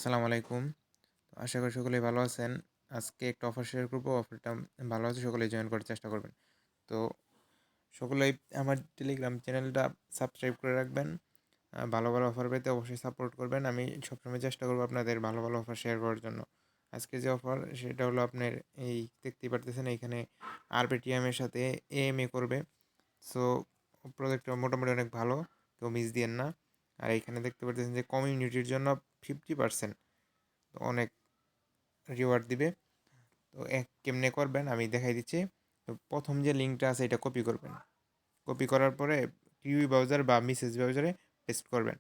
আসসালামু আলাইকুম। আশা করি সকলেই ভালো আছেন। আজকে একটা অফার শেয়ার করব। অফারটা ভালো আছে, সকলেই জয়েন করার চেষ্টা করবেন। তো সকলেই আমার টেলিগ্রাম চ্যানেলটা সাবস্ক্রাইব করে রাখবেন। ভালো, ভালো অফার পেতে অবশ্যই সাপোর্ট করবেন। আমি সবসময় চেষ্টা করব আপনাদের ভালো, ভালো অফার শেয়ার করার জন্য। আজকে যে অফার সেটা হলো আপনার এই দেখতেই পারতেছেন এইখানে আরবিটিএম এর সাথে এএমএ করবে। সো প্রজেক্টটা মোটামুটি অনেক ভালো। কেউ মিস দিয়েন না। আর এইখানে দেখতে পারতেছেন যে কমিউনিটির জন্য 50% অনেক রিওয়ার্ড দিবে। তো কেমনে করবেন আমি দেখাই দিচ্ছি। তো প্রথম যে লিঙ্কটা আছে এটা কপি করবেন। কপি করার পরে কিউই ব্রাউজার বা মেসেজ ব্রাউজারে পেস্ট করবেন।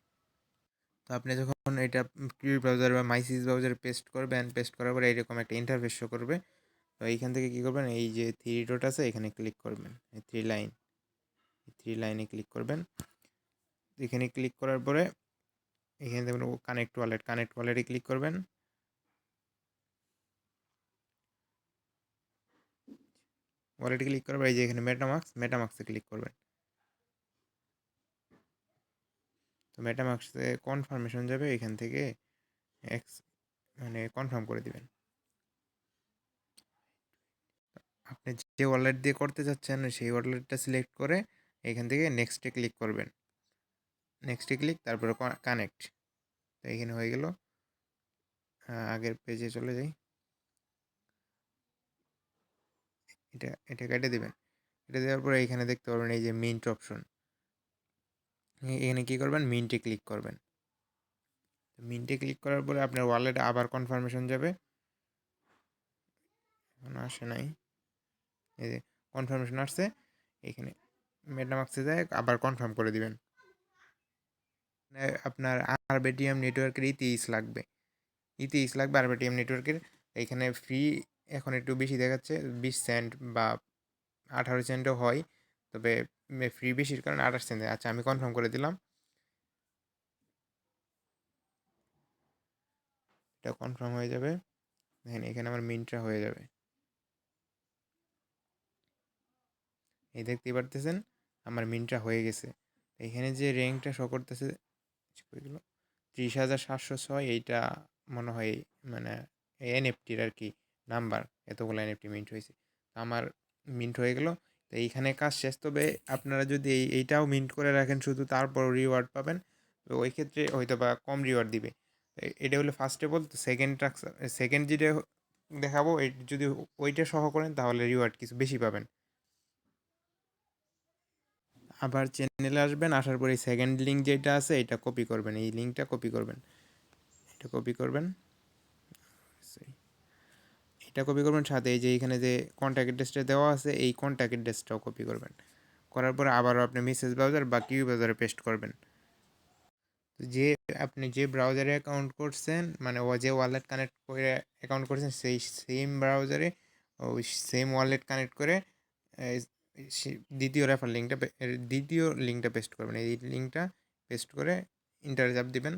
তো আপনি যখন এটা কিউই ব্রাউজার বা মাইসিস ব্রাউজারে পেস্ট করবেন, পেস্ট করার পরে এরকম একটা ইন্টারফেস শো করবে। তো এইখান থেকে কী করবেন, এই যে থ্রি ডট আছে এখানে ক্লিক করবেন, এই থ্রি লাইনে ক্লিক করবেন। এখানে ক্লিক করার পরে এখানে দেখবেন কানেক্ট ওয়ালেটে ক্লিক করবেন। ওয়ালেটে ক্লিক করার পরে এই যে এখানে মেটামাক্সে ক্লিক করবেন। তো মেটামাস্কে কনফার্মেশন যাবে এখান থেকে এক্স মানে কনফার্ম করে দিবেন। আপনি যে ওয়ালেট দিয়ে করতে চাচ্ছেন সেই ওয়ালেটটা সিলেক্ট করে এখান থেকে নেক্সটে ক্লিক করবেন। নেক্সটে ক্লিক, তারপরে কানেক্ট। তো এখানে হয়ে গেল। আগের পেজে চলে যাই। এটা কেটে দেবেন। এটা দেওয়ার পরে এখানে দেখতে পারবেন এই যে মিন্ট অপশন। এখানে কী করবেন, মিন্টে ক্লিক করবেন। মিন্টে ক্লিক করার পরে আপনার ওয়ালেটে আবার কনফার্মেশন যাবে। এখন আসে নাই, এই যে কনফার্মেশন আসছে। এখানে মেটামাক্সে যায় আবার কনফার্ম করে দিবেন। আপনার আরবিটিএম নেটওয়ার্কের ইতিস লাগবে। আরবিটিএম নেটওয়ার্কের। এখানে ফ্রি এখন একটু বেশি দেখাচ্ছে, 20 সেন্ট বা 18 সেন্টও হয়, তবে ফ্রি বেশির কারণে 28 সেন্ট। আচ্ছা, আমি কনফার্ম করে দিলাম। এটা কনফার্ম হয়ে যাবে। দেখেন এখানে আমার মিন্টটা হয়ে যাবে। এই দেখতেই পারতেছেন আমার মিন্টটা হয়ে গেছে। এখানে যে র্যাঙ্কটা শো করতেছে 30,706, এইটা মনে হয় মানে এনএফটির আর কি নাম্বার। এতগুলো এনএফটি মিন্ট হয়েছে, আমার মিন্ট হয়ে গেল। তো এইখানে কাজ শেষ। তবে আপনারা যদি এইটাও মিন্ট করে রাখেন শুধু, তারপর রিওয়ার্ড পাবেন, তো ওই ক্ষেত্রে হয়তো বা কম রিওয়ার্ড দিবে। এটা হলো ফার্স্ট অফ অল। সেকেন্ড যেটা দেখাবো, যদি ওইটা সহ করেন তাহলে রিওয়ার্ড কিছু বেশি পাবেন। আবার চ্যানেলে আসবেন, আসার পরে সেকেন্ড লিঙ্ক যেটা আছে এটা কপি করবেন। এই লিঙ্কটা কপি করবেন, এটা কপি করবেন। এটা কপি করবেন, সাথে এই যে এখানে যে কন্ট্যাক্ট অ্যাড্রেসটা দেওয়া আছে এই কন্ট্যাক্ট অ্যাড্রেসটাও কপি করবেন। করার পরে আবারও আপনি মেসেজ ব্রাউজার বা কিউ ব্রাউজারে পেস্ট করবেন। যে আপনি যে ব্রাউজারে অ্যাকাউন্ট করছেন, মানে ও যে ওয়ালেট কানেক্ট করে অ্যাকাউন্ট করছেন, সেই সেম ব্রাউজারে ওই সেম ওয়ালেট কানেক্ট করে এই দ্বিতীয় লিঙ্কটা পেস্ট করবেন। এই লিঙ্কটা পেস্ট করে ইন্টার চাপ দিবেন।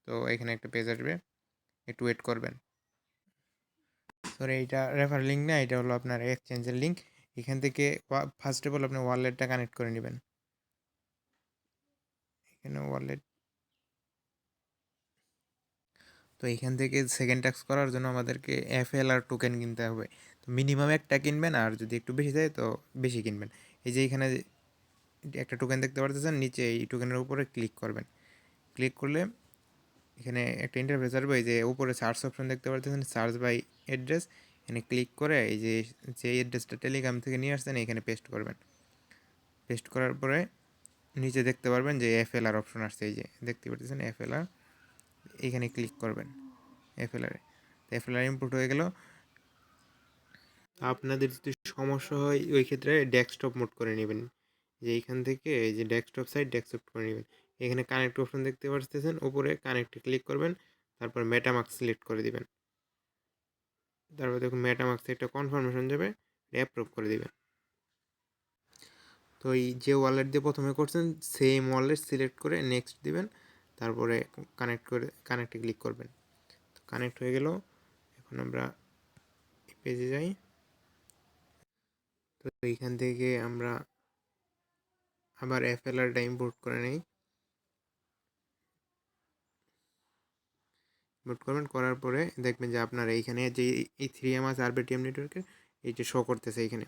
তো এখানে একটা পেজ আসবে, একটু ওয়েট করবেন। সরি, এইটা রেফার লিঙ্ক না, এটা হলো আপনার এক্সচেঞ্জের লিঙ্ক। এখান থেকে ফার্স্ট অফ অল আপনি ওয়ালেটটা কানেক্ট করে নেবেন। এখানে ওয়ালেট। তো এখান থেকে সেকেন্ড টাস্ক করার জন্য আমাদেরকে এফএলআর টোকেন কিনতে হবে। তো মিনিমাম একটা কিনবেন, আর যদি একটু বেশি যায় তো বেশি কিনবেন। এই যে এখানে একটা টোকেন দেখতে পারতেছেন, নিচে এই টোকেনের উপরে ক্লিক করবেন। ক্লিক করলে এখানে একটা ইন্টারফেস আসবে। এই যে উপরে সার্চ অপশন দেখতে পাচ্ছেন, সার্চ বাই অ্যাড্রেস। এখানে ক্লিক করে এই যে অ্যাড্রেসটা টেলিগ্রাম থেকে নিয়ে আসছেন এখানে পেস্ট করবেন। পেস্ট করার পরে নিচে দেখতে পারবেন যে এফএলআর অপশন আসছে, এই যে দেখতে পাচ্ছেন এফএলআর। এখানে ক্লিক করবেন এফএলআর। এফএলআর ইম্পোর্ট হয়ে গেল। আপনাদের যদি সমস্যা হয় ওই ক্ষেত্রে ডেস্কটপ মোড করে নেবেন। যে এইখান থেকে এই যে ডেস্কটপ করে নেবেন। এখানে কানেক্ট অপশন দেখতে পাচ্ছেন, উপরে কানেক্টে ক্লিক করবেন। তারপর মেটামাস্ক সিলেক্ট করে দিবেন। তারপর দেখুন মেটামাস্কে একটা কনফার্মেশন যাবে, অ্যাপ্রুভ করে দিবেন। তো এই যে ওয়ালেট দিয়ে প্রথমে করছেন সেম ওয়ালেট সিলেক্ট করে নেক্সট দিবেন। তারপরে কানেক্টে ক্লিক করবেন। তো কানেক্ট হয়ে গেল। এখন আমরা এই পেজে যাই। তো এইখান থেকে আমরা আবার এফএলআরটা ইম্পোর্ট করে নেই। বুট করবেন, করার পরে দেখবেন যে আপনার এইখানে যে এই 3M আছে আরবিটিএম নেটওয়ার্কের, এইটা শো করতেছে এইখানে।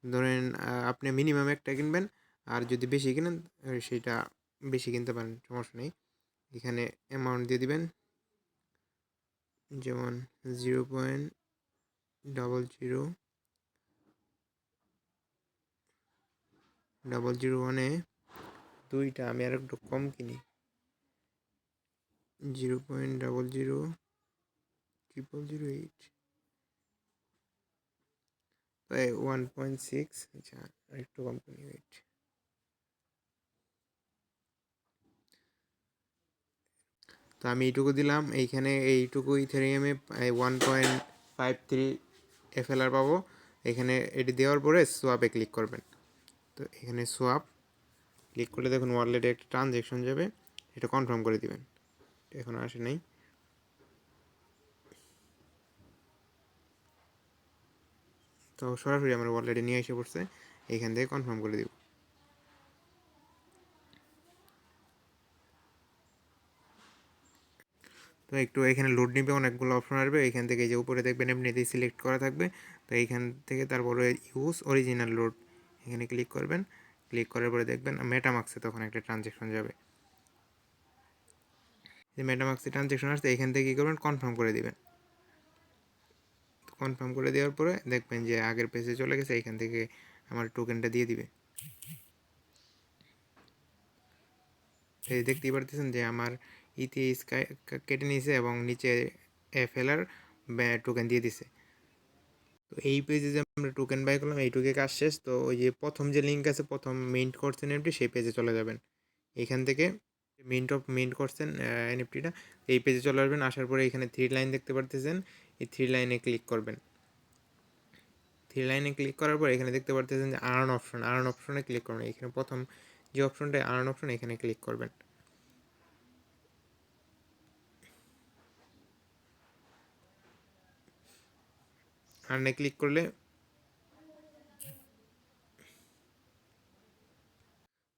ধরেন আপনি মিনিমাম একটা কিনবেন, আর যদি বেশি কিনেন সেটা বেশি কিনতে পারেন, সমস্যা নেই। এখানে অ্যামাউন্ট দিয়ে দিবেন, যেমন 0.000001-এ দুইটা, আমি আর একটু কম কিনি, 0.000008, 1.6, আচ্ছা একটু কম কিনি, ওয়েট। তো আমি এইটুকু দিলাম, এইখানে এইটুকু ইথেরিয়ামে 1.53 FLR পাবো। এখানে এটি দেওয়ার পরে সোয়াপে ক্লিক করবেন। তো এখানে সোয়াপ ক্লিক করলে দেখুন ওয়ালেটে একটা ট্রানজ্যাকশন যাবে, এটা কনফার্ম করে দিবেন। এখন আসে নাই, তো সরাসরি আমার ওয়ালেটে নিয়ে এসে পড়ছে, এইখান থেকে কনফার্ম করে দিব। তো একটু এখানে লোড নিবে, অনেকগুলো অপশন আসবে, এখান থেকে যে উপরে দেখবেন এমনিতেই সিলেক্ট করা থাকবে। তো এইখান থেকে তারপরে ইউজ অরিজিনাল লোড, এখানে ক্লিক করবেন। ক্লিক করার পরে দেখবেন মেটামাক্সে তখন একটা ট্রানজ্যাকশন যাবে, যে মেটামাক্সে ট্রানজ্যাকশন আসছে, এখান থেকে কী করবেন, কনফার্ম করে দিবেন। কনফার্ম করে দেওয়ার পরে দেখবেন যে আগের পেজে চলে গেছে, এখান থেকে আমার টোকেনটা দিয়ে দিবে। এই দেখতেই পারতেছেন যে আমার ইথিএস কেটে নিয়েছে এবং নিচে FLR টোকেন দিয়ে দিছে। তো এই পেজে যে আমরা টোকেন বাই করলাম, এইটুকু কাজ শেষ। তো ওই যে প্রথম যে লিঙ্ক আছে, প্রথম মিন্ট করছেন এনএফটি, সেই পেজে চলে যাবেন। এখান থেকে মিন্ট করছেন এনএফটিটা, এই পেজে চলে আসবেন। আসার পরে এখানে 3 লাইন দেখতে পারতেছেন, এই 3 লাইনে ক্লিক করবেন। 3 লাইনে ক্লিক করার পর এখানে দেখতে পারতেছেন যে আর্ন অপশনে ক্লিক করবেন। এখানে প্রথম যে অপশনটা আর্ন অপশন, এখানে ক্লিক করবেন। আর্নে ক্লিক করলে,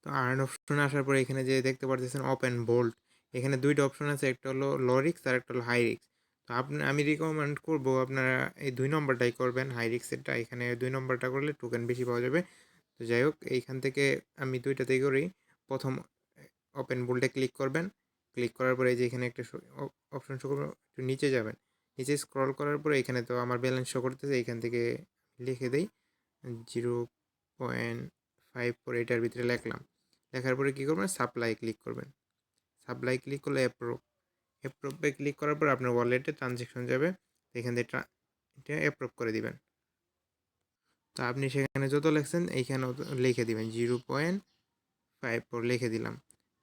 তো আর্ন অপশনে আসার পরে এখানে যে দেখতে পারতেছেন ওপেন বোল্ট, এখানে দুইটা অপশন আছে, একটা হলো লো রিস্ক আর একটা হলো হাই রিস্ক। তো আমি রিকমেন্ড করবো আপনারা এই 2 নম্বরটাই করবেন, হাই রিস্কেরটা। এখানে 2 নম্বরটা করলে টোকেন বেশি পাওয়া যাবে। তো যাই হোক, এইখান থেকে আমি দুইটাতেই করি। প্রথম ওপেন বোল্টে ক্লিক করবেন। ক্লিক করার পরে যে এখানে একটা অপশন শো করবে, একটু নিচে যাবেন। নিচে স্ক্রল করার পরে এখানে তো আমার ব্যালেন্স শো করতেছে, এখান থেকে লিখে দেই 0.54, এটার ভিতরে লিখলাম। লেখার পরে কী করবেন, সাপ্লাই ক্লিক করবেন। সাপ্লাই ক্লিক করলে অ্যাপ্রুভে ক্লিক করার পর আপনার ওয়ালেটে ট্রানজ্যাকশন যাবে, এখান থেকে এটা অ্যাপ্রুভ করে দিবেন। তো আপনি সেখানে যত লিখছেন এইখানেও লিখে দিবেন, 0.54 লিখে দিলাম।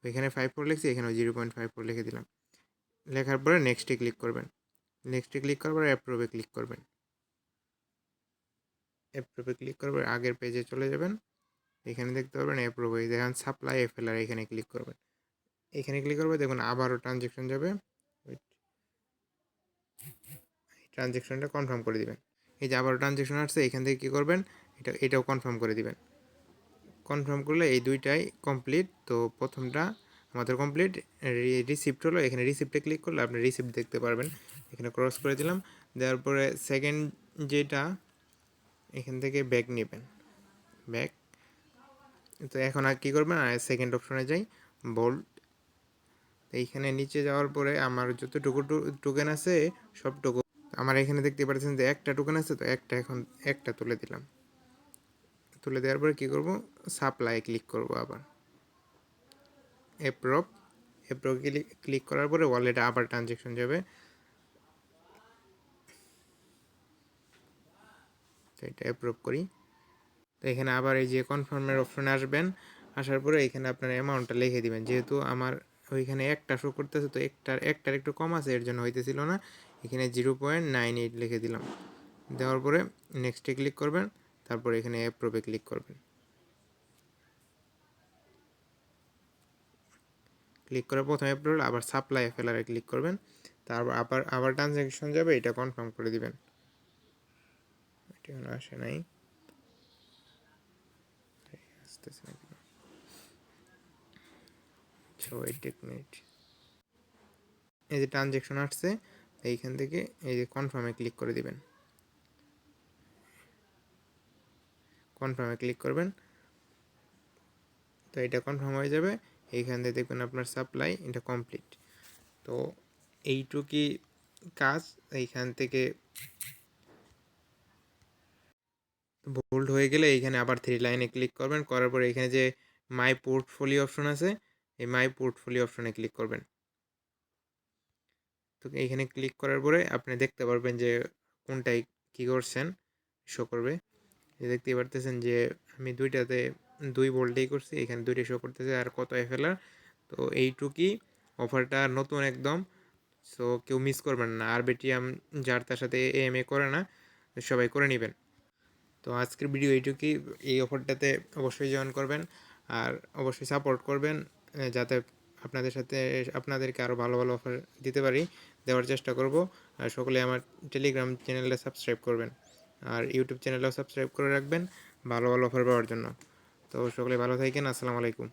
এখানে 54 লিখছি, এখানেও 0.54 লিখে দিলাম। লেখার পরে নেক্সটে ক্লিক করবেন। নেক্সটে ক্লিক করার পরে অ্যাপ্রুভে ক্লিক করবেন। অ্যাপ্রুভে ক্লিক করার পরে আগের পেজে চলে যাবেন। এখানে দেখতে পারবেন অ্যাপ্রুভ হয়ে, দেখেন সাপ্লাই FLR, এখানে ক্লিক করবেন। এখানে ক্লিক করবে, দেখুন আবারও ট্রানজ্যাকশন যাবে, ট্রানজ্যাকশনটা কনফার্ম করে দিবেন। এই যে আবারও ট্রানজ্যাকশন আসছে, এখান থেকে কী করবেন, এটাও কনফার্ম করে দিবেন। কনফার্ম করলে এই দুইটাই কমপ্লিট। তো প্রথমটা আমাদের কমপ্লিট, রিসিপ্ট হলো, এখানে রিসিপ্টে ক্লিক করলে আপনি রিসিপ্ট দেখতে পারবেন। এখানে ক্রস করে দিলাম, দেওয়ার পরে সেকেন্ড যেটা, এখান থেকে ব্যাক নেবেন, ব্যাক। তো এখন আর কী করবেন, আর সেকেন্ড অপশনে যাই, বোল্ট। এইখানে নিচে যাওয়ার পরে আমার যতটুকু টোকেন আছে সবটুকু, আমার এখানে দেখতে পাচ্ছেন যে একটা টোকেন আছে, তো এখন একটা তুলে দিলাম। তুলে দেওয়ার পরে কী করব, সাপ্লাই ক্লিক করব, আবার অ্যাপ্রুভ। ক্লিক করার পরে ওয়ালেটে আবার ট্রানজ্যাকশন যাবে, তো এটা অ্যাপ্রুভ করি। তো এখানে আবার এই যে কনফার্মের অপশনে আসবেন। আসার পরে এখানে আপনার অ্যামাউন্টটা লিখে দিবেন। যেহেতু আমার ওইখানে একটা শো করতেছে, তো একটার একটু কম আছে, এর জন্য হইতেছিল না। এখানে 0.98 লিখে দিলাম। দেওয়ার পরে নেক্সটে ক্লিক করবেন, তারপর এখানে অ্যাপ্রুভে ক্লিক করবেন। ক্লিক করার প্রথমে অ্যাপ্রুভ, আবার সাপ্লাই FLR ক্লিক করবেন। তারপর আবার ট্রানজ্যাকশন যাবে, এটা কনফার্ম করে দিবেন। এটা আসে নাই, আসতেছে না কেন, ওয়েট এক মিনিট। এই যে ট্রানজ্যাকশন আসছে, এইখান থেকে এই যে কনফার্মে ক্লিক করে দিবেন, কনফার্মে ক্লিক করবেন। তো এটা কনফার্ম হয়ে যাবে। এইখান থেকে দেখবেন আপনার সাপ্লাই এটা কমপ্লিট। তো এইটুকুই কাজ। এইখান থেকে ভুল হয়ে গেলে এইখানে আবার 3 লাইনে ক্লিক করবেন, করার পরে এখানে যে মাই পোর্টফোলিও অপশন আছে, এই মাই পোর্টফোলিও অপশনে ক্লিক করবেন। তো এইখানে ক্লিক করার পরে আপনি দেখতে পারবেন যে কোনটায় কী করছেন, শো করবে। দেখতেই পারতেছেন যে আমি 2টাতে 2 ভোল্টেই করছি, এখানে 2টা শো করতেছে আর কত এফএলআর। তো এইটুকুই, অফারটা নতুন একদম। সো কেউ মিস করবেন না। আর বিটিএম যার তার সাথে এএমএ করে না, সবাই করে নেবেন। তো আজকের ভিডিও এইটুকুই। এই অফারটাতে অবশ্যই জয়েন করবেন আর অবশ্যই সাপোর্ট করবেন, যাতে আপনাদের সাথে আপনাদেরকে আরও ভালো ভালো অফার দিতে পারি, দেওয়ার চেষ্টা করব। আর সকলে আমার টেলিগ্রাম চ্যানেলটা সাবস্ক্রাইব করবেন আর ইউটিউব চ্যানেলটাও সাবস্ক্রাইব করে রাখবেন ভালো ভালো অফার পাওয়ার জন্য। তো সকলে ভালো থাকেন। আসসালামু আলাইকুম।